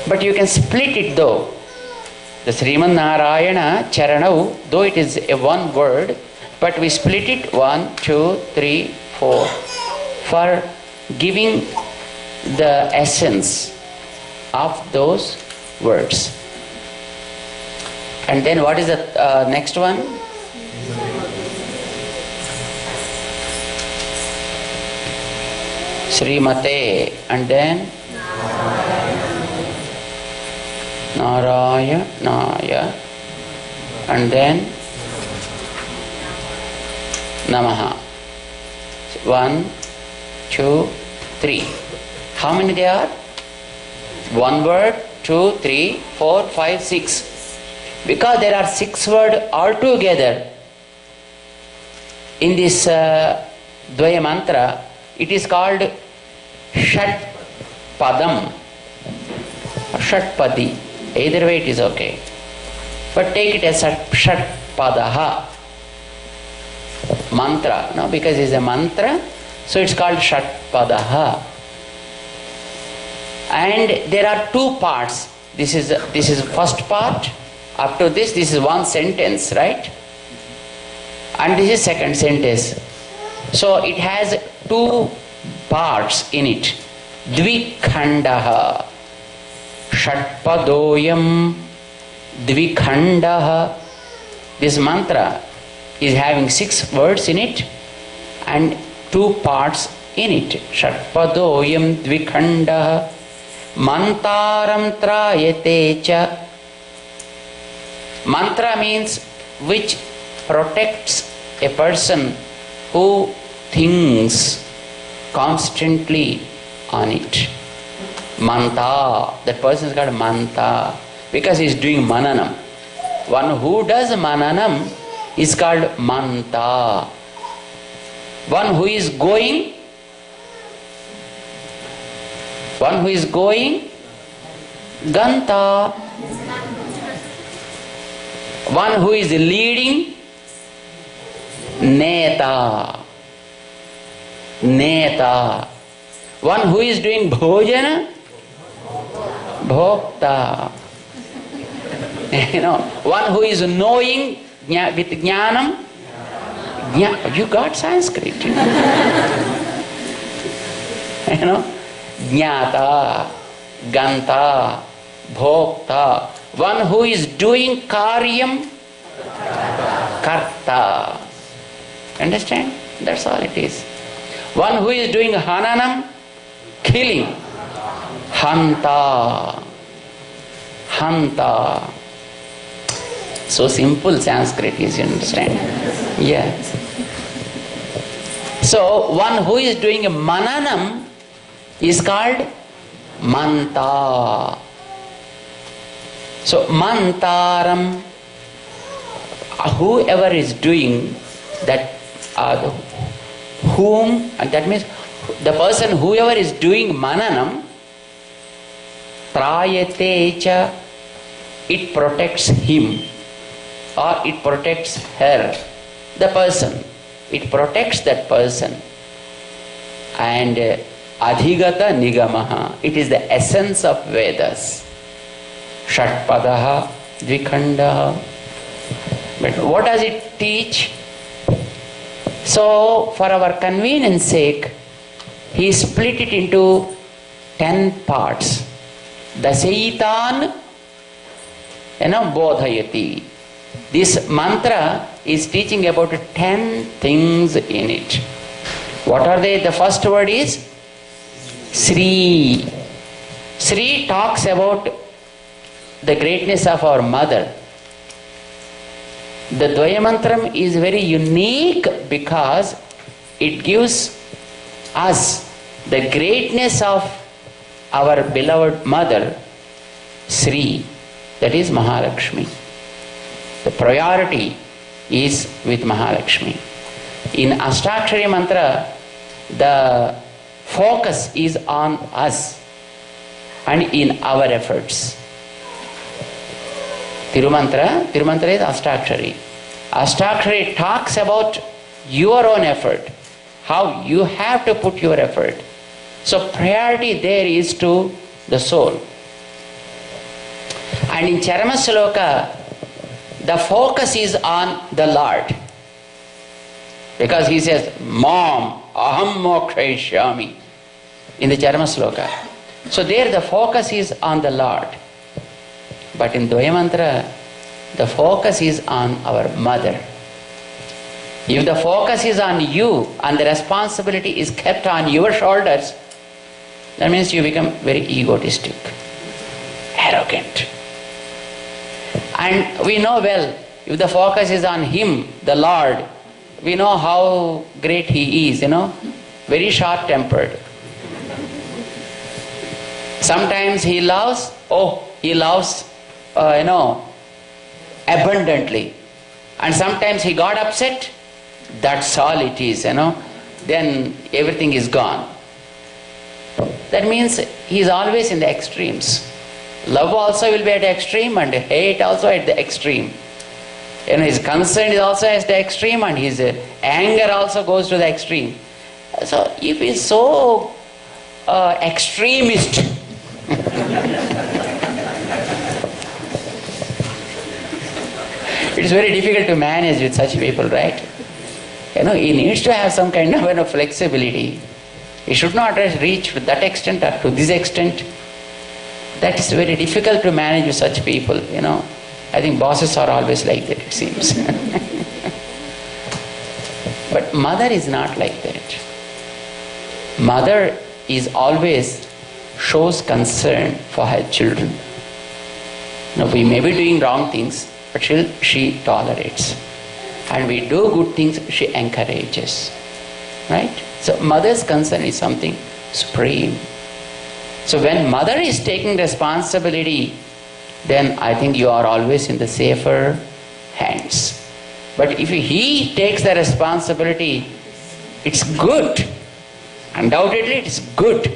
But you can split it though. The Sriman Narayana Charanau, though it is a one word, but we split it 1, 2, 3, 4 for giving the essence of those words. And then what is the next one? Srimate, and then Narayanaya, and then Namaha. 1, 2, 3. How many they are? One word, 2, 3, 4, 5, 6. Because there are 6 words altogether in this Dvaya mantra, it is called Shat Padam or Shat Padi. Either way it is okay. But take it as Shat Padaha mantra, no? Because it is a mantra, so it's called Shat Padaha. And there are 2 parts. This is first part. Up to this is one sentence, right? And this is second sentence. So it has 2 parts in it. Dvikhandaha. Shatpadoyam Dvikhandaha. This mantra is having 6 words in it and 2 parts in it. Shatpadoyam Dvikhandaha. Mantaram trayate cha. Mantra means which protects a person who thinks constantly on it. Manta, that person is called Manta because he is doing mananam. One who does mananam is called Manta. One who is going, Ganta. One who is leading, Neta. One who is doing bhojana, Bhokta. One who is knowing with jnanam, you got Sanskrit. Jnata, Ganta, Bhokta. One who is doing karyam, Karta. Understand? That's all it is. One who is doing hananam, killing, Hanta. So simple Sanskrit is, you understand? Yes. So one who is doing mananam is called Manta. So mantaram, whoever is doing that, whom, and that means the person whoever is doing mananam, prayate cha, it protects him or it protects her, the person. It protects that person. And adhigata nigamaha, it is the essence of Vedas. Shatpadaha, Dvikhandaha. But what does it teach? So, for our convenience sake, he split it into 10 parts. Dasaitan, bodhayati. This mantra is teaching about 10 things in it. What are they? The first word is Sri. Sri talks about the greatness of our mother. The Dvaya Mantram is very unique because it gives us the greatness of our beloved mother, Sri, that is Mahalakshmi. The priority is with Mahalakshmi. In Ashtakshari Mantra, the focus is on us and in our efforts. Tirumantra is Ashtakshari. Ashtakshari talks about your own effort, how you have to put your effort. So priority there is to the soul. And in Charama Sloka, the focus is on the Lord. Because he says, Mom, aham mokshayishyami, in the Charama Sloka. So there the focus is on the Lord. But in Dvaya Mantra, the focus is on our mother. If the focus is on you and the responsibility is kept on your shoulders, that means you become very egotistic, arrogant. And we know well, if the focus is on Him, the Lord, we know how great He is, very short-tempered. Sometimes He loves, abundantly. And sometimes He got upset, that's all it is, then everything is gone. That means He is always in the extremes. Love also will be at the extreme and hate also at the extreme. His concern is also at the extreme and his anger also goes to the extreme. So if he is so extremist, it is very difficult to manage with such people, right? He needs to have some kind of flexibility. He should not reach to that extent or to this extent. That is very difficult to manage with such people, I think bosses are always like that, it seems. But mother is not like that. Mother is always shows concern for her children. We may be doing wrong things, but she tolerates. And we do good things, she encourages. Right? So mother's concern is something supreme. So when mother is taking responsibility, then I think you are always in the safer hands. But if he takes the responsibility, it's good. Undoubtedly it's good,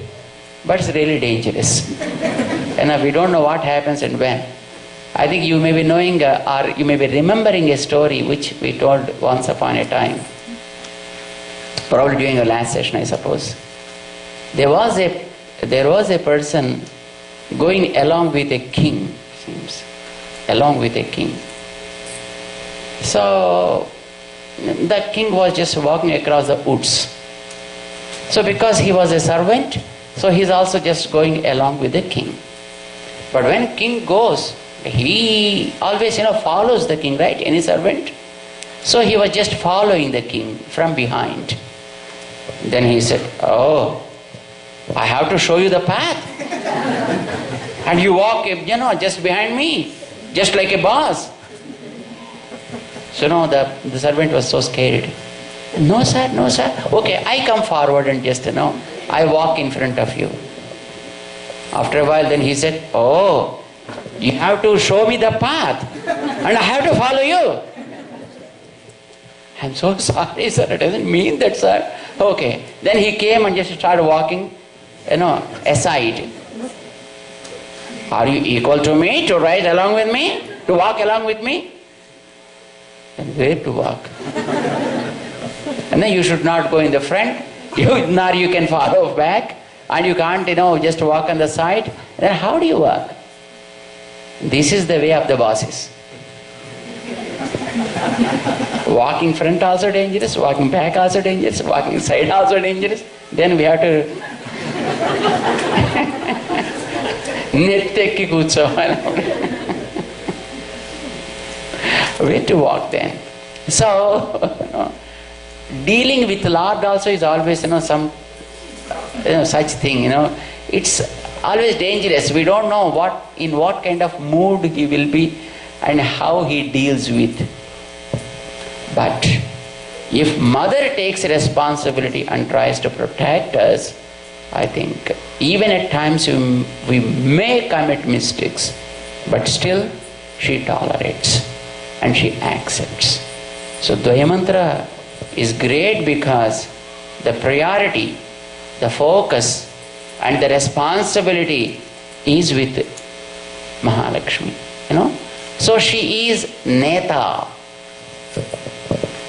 but it's really dangerous. And we don't know what happens and when. I think you may be knowing or you may be remembering a story which we told once upon a time. Probably during the last session, I suppose. There was a person going along with a king, seems. Along with a king. So the king was just walking across the woods. So because he was a servant, so he's also just going along with the king. But when king goes, he always follows the king, right? Any servant. So he was just following the king from behind. Then he said, "Oh, I have to show you the path. And you walk, just behind me, just like a boss." So the servant was so scared. No sir. Okay, I come forward and just, I walk in front of you. After a while then he said, "Oh, you have to show me the path and I have to follow you." "I'm so sorry, sir. It doesn't mean that, sir." Okay. Then he came and just started walking, aside. "Are you equal to me to ride along with me? To walk along with me?" Then where to walk? And then you should not go in the front, nor you can follow back, and you can't, just walk on the side. Then how do you walk? This is the way of the bosses. Walking front also dangerous, walking back also dangerous, walking side also dangerous. Then we have to nettekki kuchchovali. Where to walk then? So, dealing with Lord also is always, some such thing, It's always dangerous. We don't know in what kind of mood he will be and how he deals with. But if mother takes responsibility and tries to protect us, I think even at times we may commit mistakes, but still she tolerates and she accepts. So Dvaya Mantra is great because the priority, the focus and the responsibility is with Mahalakshmi. So she is Neta.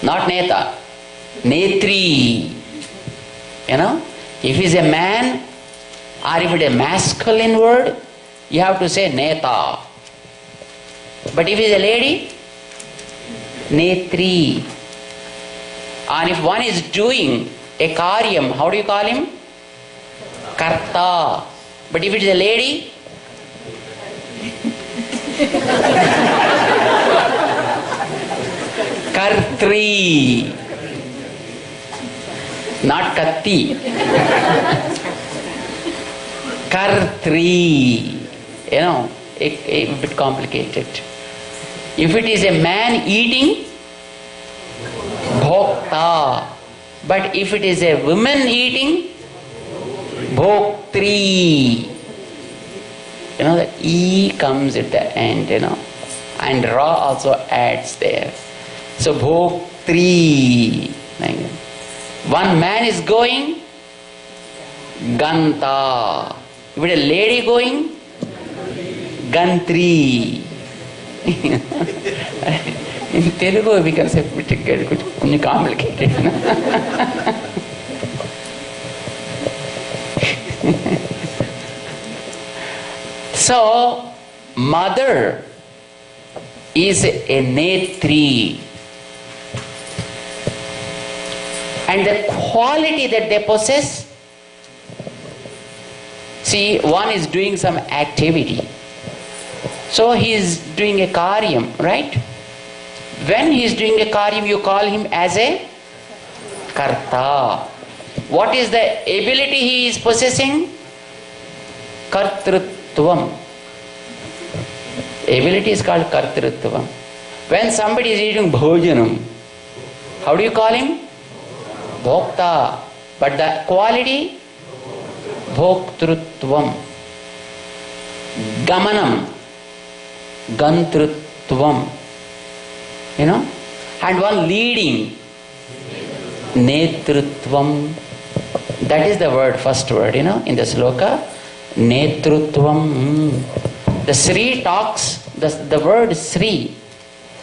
Not Neta. Netri. If it is a man or if it is a masculine word, you have to say Neta. But if it is a lady, Netri. And if one is doing a karyam, how do you call him? Karta. But if it is a lady, Kartri. Not Katti. Kartri. You know, a bit complicated. If it is a man eating, Bhokta. But if it is a woman eating, Bhoktri. You know, the E comes at the end, you know, and Ra also adds there. So Bhoktri. One man is going, Ganta. If it is a lady going, Gantri. In Telugu it becomes a bit complicated. So, mother is a Netri. And the quality that they possess, see, one is doing some activity. So he is doing a karyam, right? When he is doing a karyam, you call him as a karta. What is the ability he is possessing? Kartrutvam. Ability is called kartrutvam. When somebody is eating bhojanam, how do you call him? Bhokta. But the quality? Bhoktrutvam. Gamanam. Gantrutvam. You know? And one leading. Netrutvam. That is the word, first word, you know, in the sloka. Netrutvam. The Sri talks, the word Sri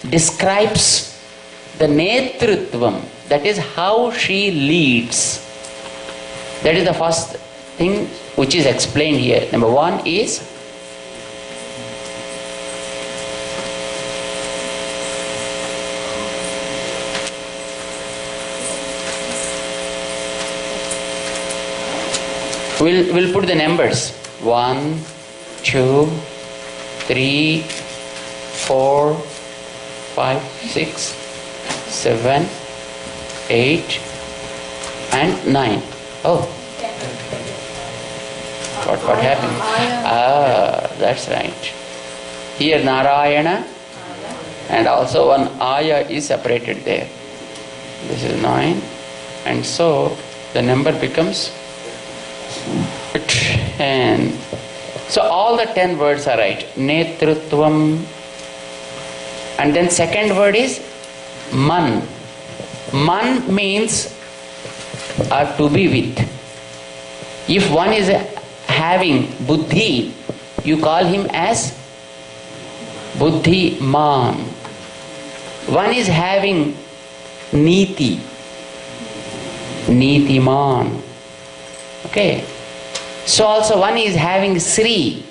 describes the Netrutvam. That is how she leads. That is the first thing which is explained here. Number one is we'll put the numbers 1, 2, 3, 4, 5, 6, 7, 8 and 9. Oh, what happened? Ah, that's right. Here Narayana and also one Aya is separated there. This is 9, and so the number becomes 10. So all the 10 words are right. Netrutvam. And then second word is Man. Man means to be with. If one is having buddhi, you call him as Buddhiman. One is having niti, Nitiman. Okay. So also one is having Sri,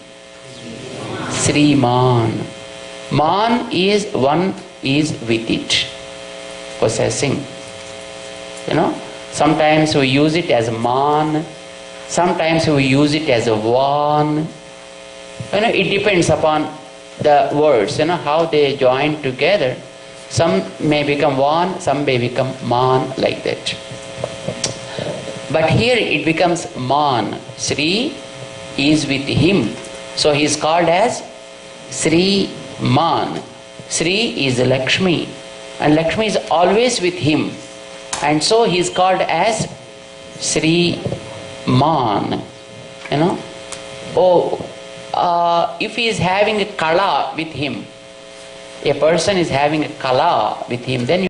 Sriman. Man is one is with it, possessing. You know, sometimes we use it as man, sometimes we use it as a van. You know, it depends upon the words, you know, how they join together. Some may become van, some may become man, like that. But here it becomes man. Sri is with him. So he is called as Sri Man. Sri is Lakshmi. And Lakshmi is always with him. And so he is called as Sri Man. You know? Oh, if he is having a kala with him, a person is having a kala with him, then